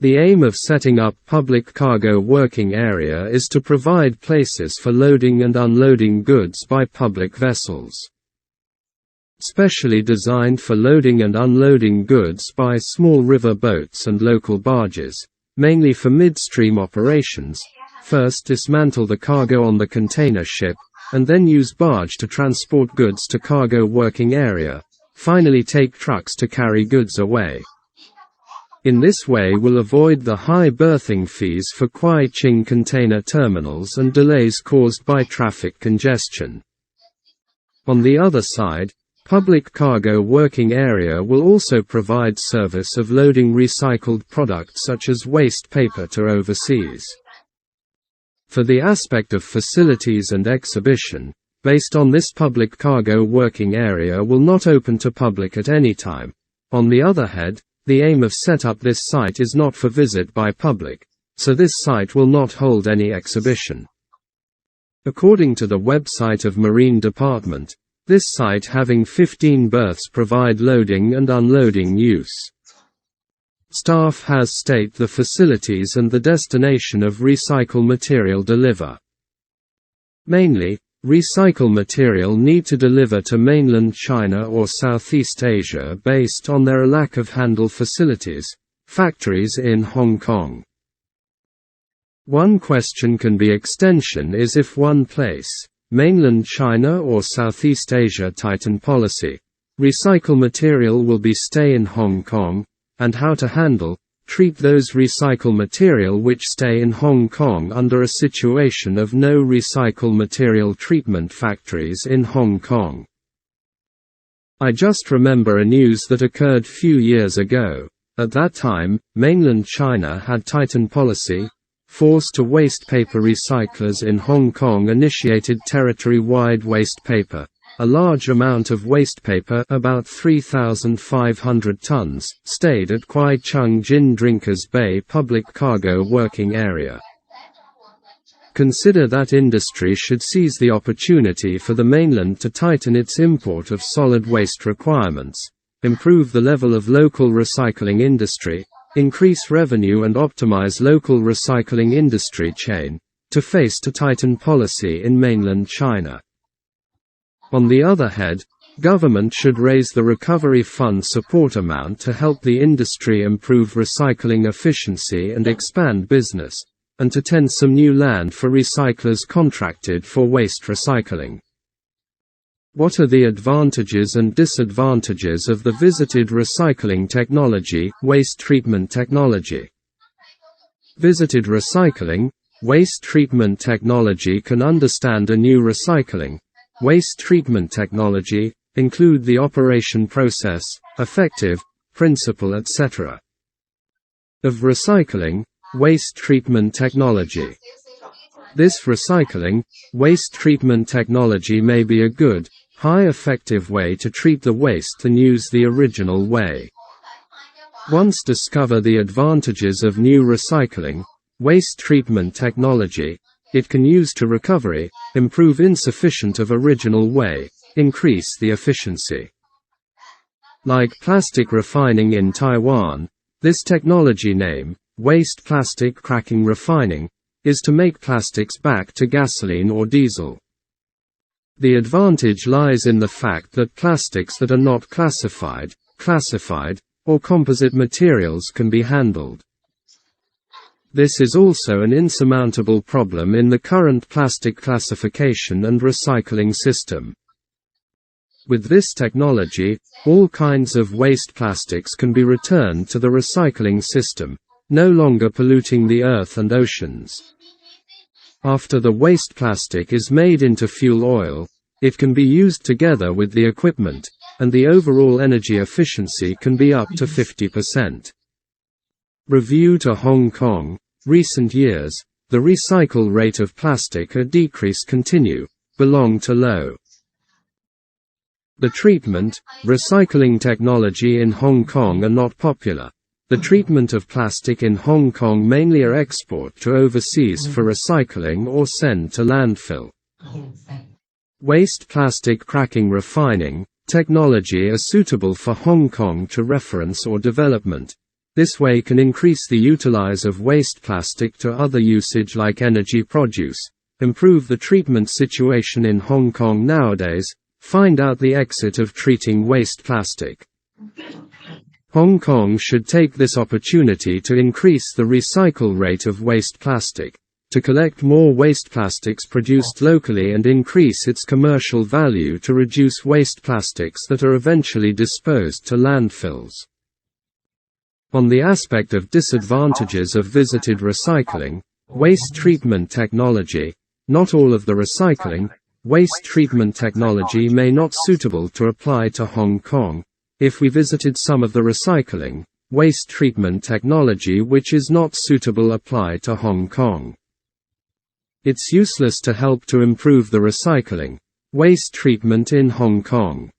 The aim of setting up public cargo working area is to provide places for loading and unloading goods by public vessels. Specially designed for loading and unloading goods by small river boats and local barges, mainly for midstream operations. First dismantle the cargo on the container ship, and then use barge to transport goods to cargo working area. Finally take trucks to carry goods away. In this way will avoid the high berthing fees for Kuai-Ching container terminals and delays caused by traffic congestion. On the other side, public cargo working area will also provide service of loading recycled products such as waste paper to overseas. For the aspect of facilities and exhibition, based on this public cargo working area will not open to public at any time. On the other hand, the aim of set up this site is not for visit by public, so this site will not hold any exhibition. According to the website of Marine Department, this site having 15 berths provide loading and unloading use. Staff has state the facilities and the destination of recycle material deliver. Mainly, recycle material need to deliver to mainland China or Southeast Asia based on their lack of handle facilities, factories in Hong Kong. One question can be extension is if one place, mainland China or Southeast Asia tighten policy, recycle material will be stay in Hong Kong, and how to handle, treat those recycle material which stay in Hong Kong under a situation of no recycle material treatment factories in Hong Kong. I just remember a news that occurred few years ago. At that time, mainland China had tightened policy, forced to waste paper recyclers in Hong Kong initiated territory-wide waste paper. A large amount of waste paper, about 3,500 tons, stayed at Kuai-Chung Jin Drinkers Bay Public Cargo Working Area. Consider that industry should seize the opportunity for the mainland to tighten its import of solid waste requirements, improve the level of local recycling industry, increase revenue and optimize local recycling industry chain, to face to tighten policy in mainland China. On the other hand, government should raise the recovery fund support amount to help the industry improve recycling efficiency and expand business, and to tend some new land for recyclers contracted for waste recycling. What are the advantages and disadvantages of the visited recycling technology, waste treatment technology? Visited recycling, waste treatment technology can understand a new recycling, waste treatment technology, include the operation process, effective, principle etc. of recycling, waste treatment technology. This recycling, waste treatment technology may be a good, high effective way to treat the waste than use the original way. Once discover the advantages of new recycling, waste treatment technology, it can use to recovery, improve insufficient of original way, increase the efficiency. Like plastic refining in Taiwan, this technology name, waste plastic cracking refining, is to make plastics back to gasoline or diesel. The advantage lies in the fact that plastics that are not classified, or composite materials can be handled. This is also an insurmountable problem in the current plastic classification and recycling system. With this technology, all kinds of waste plastics can be returned to the recycling system, no longer polluting the earth and oceans. After the waste plastic is made into fuel oil, it can be used together with the equipment, and the overall energy efficiency can be up to 50%. Review to Hong Kong. Recent years, the recycle rate of plastic a decrease continue, belong to low. The treatment, recycling technology in Hong Kong are not popular. The treatment of plastic in Hong Kong mainly are export to overseas for recycling or send to landfill. Waste plastic cracking refining technology are suitable for Hong Kong to reference or development. This way can increase the utilize of waste plastic to other usage like energy produce, improve the treatment situation in Hong Kong nowadays, find out the exit of treating waste plastic. Hong Kong should take this opportunity to increase the recycle rate of waste plastic, to collect more waste plastics produced locally and increase its commercial value to reduce waste plastics that are eventually disposed to landfills. On the aspect of disadvantages of visited recycling, waste treatment technology, not all of the recycling, waste treatment technology may not suitable to apply to Hong Kong. If we visited some of the recycling, waste treatment technology which is not suitable apply to Hong Kong. It's useless to help to improve the recycling, waste treatment in Hong Kong.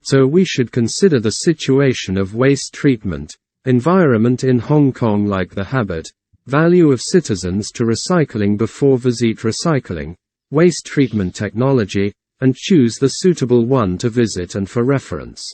So we should consider the situation of waste treatment, environment in Hong Kong like the habit, value of citizens to recycling before visit recycling, waste treatment technology, and choose the suitable one to visit and for reference.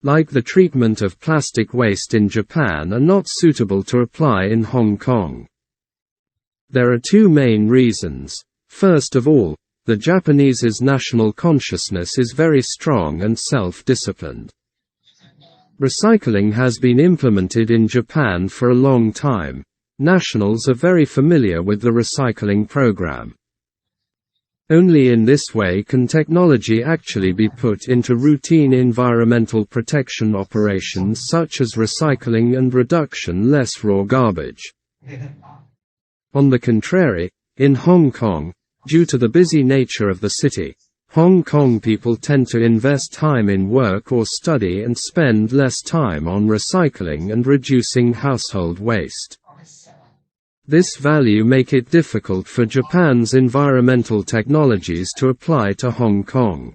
Like the treatment of plastic waste in Japan are not suitable to apply in Hong Kong. There are two main reasons. First of all, the Japanese's national consciousness is very strong and self-disciplined. Recycling has been implemented in Japan for a long time. Nationals are very familiar with the recycling program. Only in this way can technology actually be put into routine environmental protection operations such as recycling and reduction less raw garbage. On the contrary, in Hong Kong, due to the busy nature of the city, Hong Kong people tend to invest time in work or study and spend less time on recycling and reducing household waste. This value make it difficult for Japan's environmental technologies to apply to Hong Kong.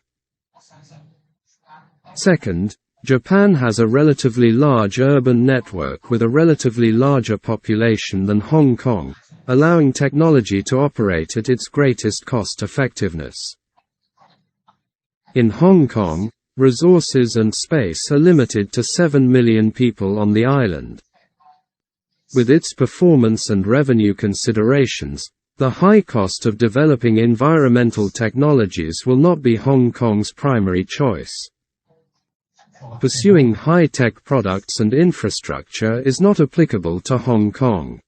Second, Japan has a relatively large urban network with a relatively larger population than Hong Kong, allowing technology to operate at its greatest cost effectiveness. In Hong Kong, resources and space are limited to 7 million people on the island. With its performance and revenue considerations, the high cost of developing environmental technologies will not be Hong Kong's primary choice. Pursuing high-tech products and infrastructure is not applicable to Hong Kong.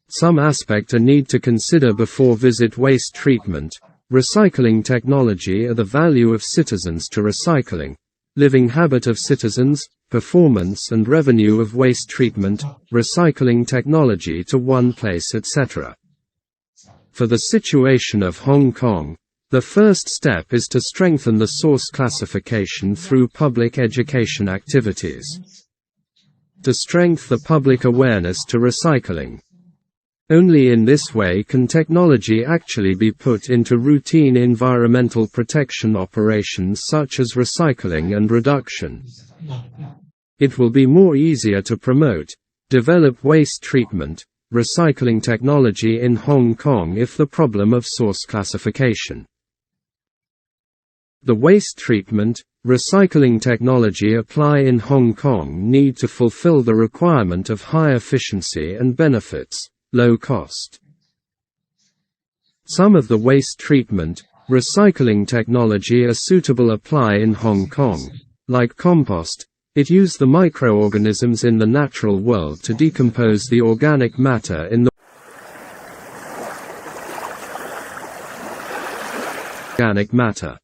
Some aspect a need to consider before visit waste treatment, recycling technology are the value of citizens to recycling, living habit of citizens, performance and revenue of waste treatment, recycling technology to one place etc. For the situation of Hong Kong, the first step is to strengthen the source classification through public education activities. To strengthen the public awareness to recycling. Only in this way can technology actually be put into routine environmental protection operations such as recycling and reduction. It will be more easier to promote, develop waste treatment, recycling technology in Hong Kong if the problem of source classification. The waste treatment, recycling technology apply in Hong Kong need to fulfill the requirement of high efficiency and benefits, low cost. Some of the waste treatment, recycling technology are suitable apply in Hong Kong, like compost. It use the microorganisms in the natural world to decompose the organic matter in the organic matter.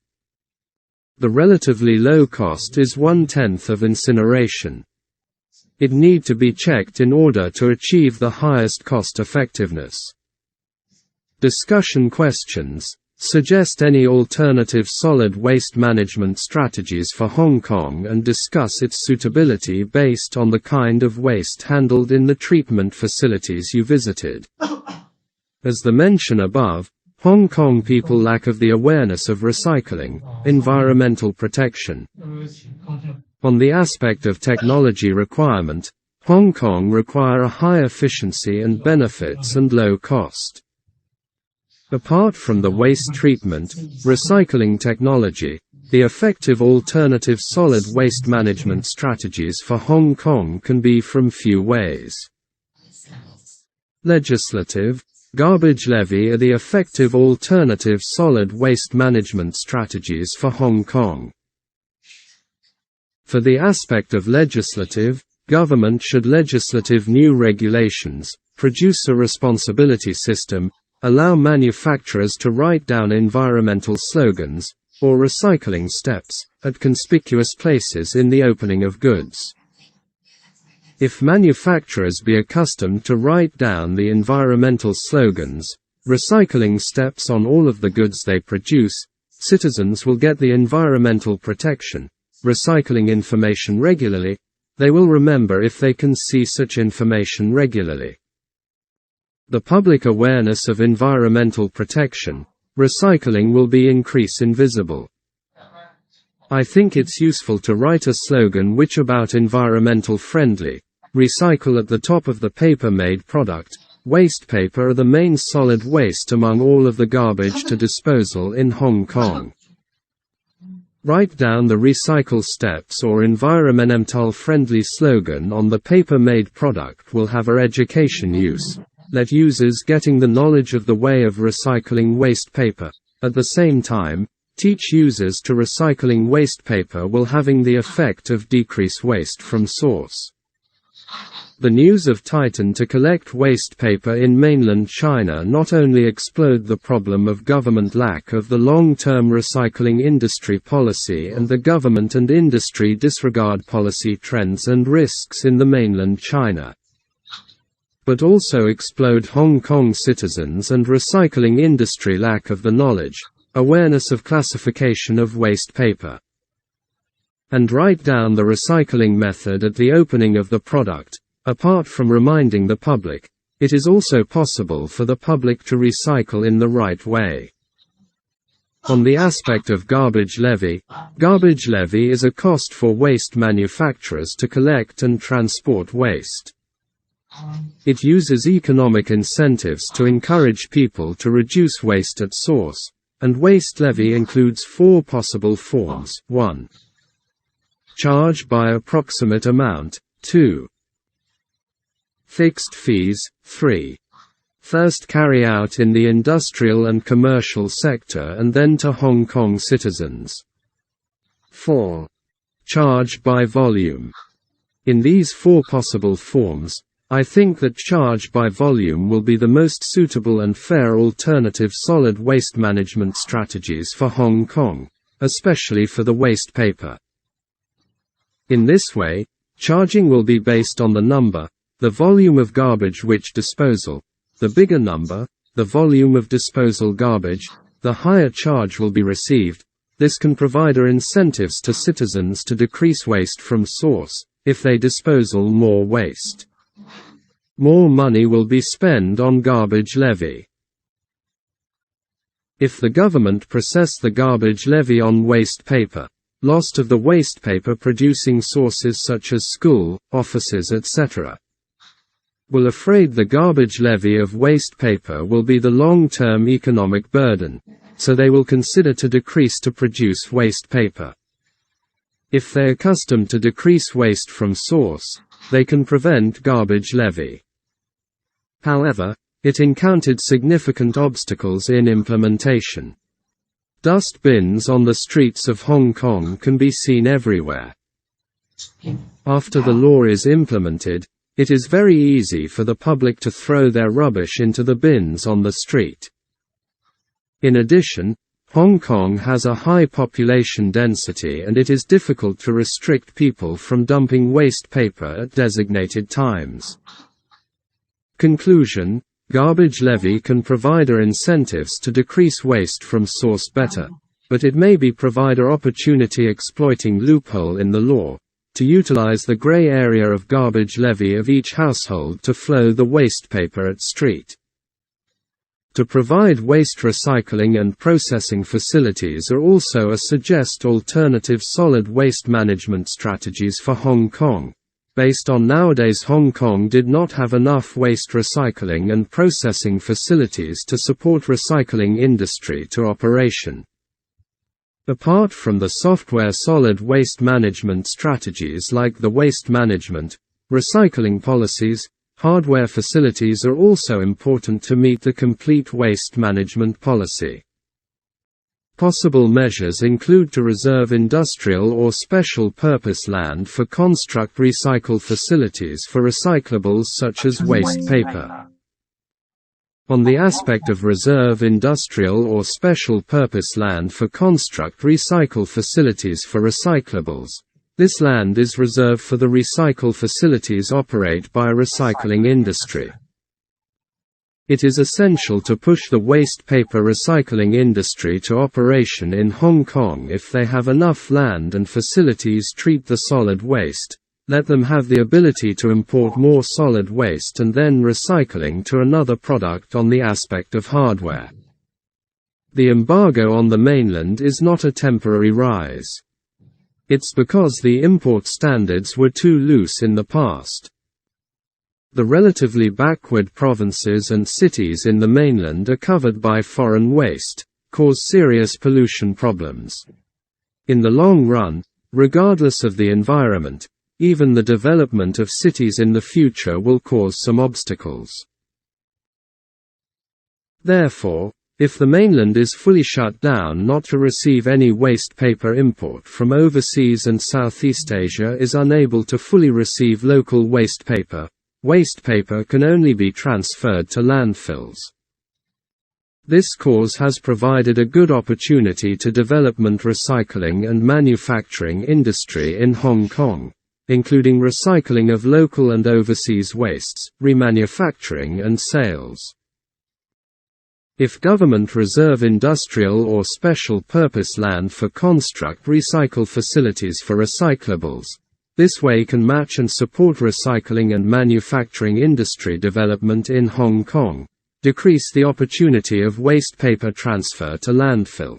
The relatively low cost is 1/10 of incineration. It need to be checked in order to achieve the highest cost effectiveness. Discussion questions. Suggest any alternative solid waste management strategies for Hong Kong and discuss its suitability based on the kind of waste handled in the treatment facilities you visited. As the mention above, Hong Kong people lack of the awareness of recycling, environmental protection. On the aspect of technology requirement, Hong Kong require a high efficiency and benefits and low cost. Apart from the waste treatment, recycling technology, The effective alternative solid waste management strategies for Hong Kong can be from few ways. Legislative, garbage levy are the effective alternative solid waste management strategies for Hong Kong. For the aspect of legislative, government should legislative new regulations, producer responsibility system, allow manufacturers to write down environmental slogans, or recycling steps, at conspicuous places in the opening of goods. If manufacturers be accustomed to write down the environmental slogans, recycling steps on all of the goods they produce, citizens will get the environmental protection, recycling information regularly. They will remember if they can see such information regularly. The public awareness of environmental protection, recycling will be increase invisible. I think it's useful to write a slogan which about environmental friendly, recycle at the top of the paper-made product. Waste paper are the main solid waste among all of the garbage to disposal in Hong Kong. Write down the recycle steps or environmental friendly slogan on the paper-made product will have a education use. Let users getting the knowledge of the way of recycling waste paper. At the same time, teach users to recycling waste paper will having the effect of decrease waste from source. The news of Titan to collect waste paper in mainland China not only explode the problem of government lack of the long-term recycling industry policy and the government and industry disregard policy trends and risks in the mainland China, but also explode Hong Kong citizens and recycling industry lack of the knowledge, awareness of classification of waste paper. And write down the recycling method at the opening of the product. Apart from reminding the public, it is also possible for the public to recycle in the right way. On the aspect of garbage levy is a cost for waste manufacturers to collect and transport waste. It uses economic incentives to encourage people to reduce waste at source, and waste levy includes 4 possible forms. 1. Charge by approximate amount. 2. Fixed fees. 3. First carry out in the industrial and commercial sector and then to Hong Kong citizens. 4. Charge by volume. In these 4 possible forms, I think that charge by volume will be the most suitable and fair alternative solid waste management strategies for Hong Kong, especially for the waste paper. In this way, charging will be based on the volume of garbage which disposal. The bigger number, the volume of disposal garbage, the higher charge will be received. This can provide incentives to citizens to decrease waste from source. If they disposal more waste, more money will be spent on garbage levy. If the government process the garbage levy on waste paper, loss of the waste paper producing sources such as school, offices etc. will afraid the garbage levy of waste paper will be the long-term economic burden, so they will consider to decrease to produce waste paper. If they are accustomed to decrease waste from source, they can prevent garbage levy. However, it encountered significant obstacles in implementation. Dust bins on the streets of Hong Kong can be seen everywhere. After the law is implemented, it is very easy for the public to throw their rubbish into the bins on the street. In addition, Hong Kong has a high population density and it is difficult to restrict people from dumping waste paper at designated times. Conclusion: garbage levy can provide incentives to decrease waste from source better, but it may be provide opportunity exploiting loophole in the law, to utilize the gray area of garbage levy of each household to flow the waste paper at street. To provide waste recycling and processing facilities are also a suggest alternative solid waste management strategies for Hong Kong. Based on nowadays Hong Kong did not have enough waste recycling and processing facilities to support recycling industry to operation. Apart from the software solid waste management strategies like the waste management, recycling policies, hardware facilities are also important to meet the complete waste management policy. Possible measures include to reserve industrial or special purpose land for construct recycle facilities for recyclables such as waste paper. On the aspect of reserve industrial or special purpose land for construct recycle facilities for recyclables, this land is reserved for the recycle facilities operated by recycling industry. It is essential to push the waste paper recycling industry to operation in Hong Kong if they have enough land and facilities treat the solid waste. Let them have the ability to import more solid waste and then recycling to another product. On the aspect of hardware, the embargo on the mainland is not a temporary rise. It's because the import standards were too loose in the past. The relatively backward provinces and cities in the mainland are covered by foreign waste, cause serious pollution problems. In the long run, regardless of the environment, even the development of cities in the future will cause some obstacles. Therefore, if the mainland is fully shut down not to receive any waste paper import from overseas and Southeast Asia is unable to fully receive local waste paper can only be transferred to landfills. This cause has provided a good opportunity to development recycling and manufacturing industry in Hong Kong, including recycling of local and overseas wastes, remanufacturing and sales. If government reserve industrial or special purpose land for construct recycle facilities for recyclables, this way can match and support recycling and manufacturing industry development in Hong Kong, decrease the opportunity of waste paper transfer to landfill.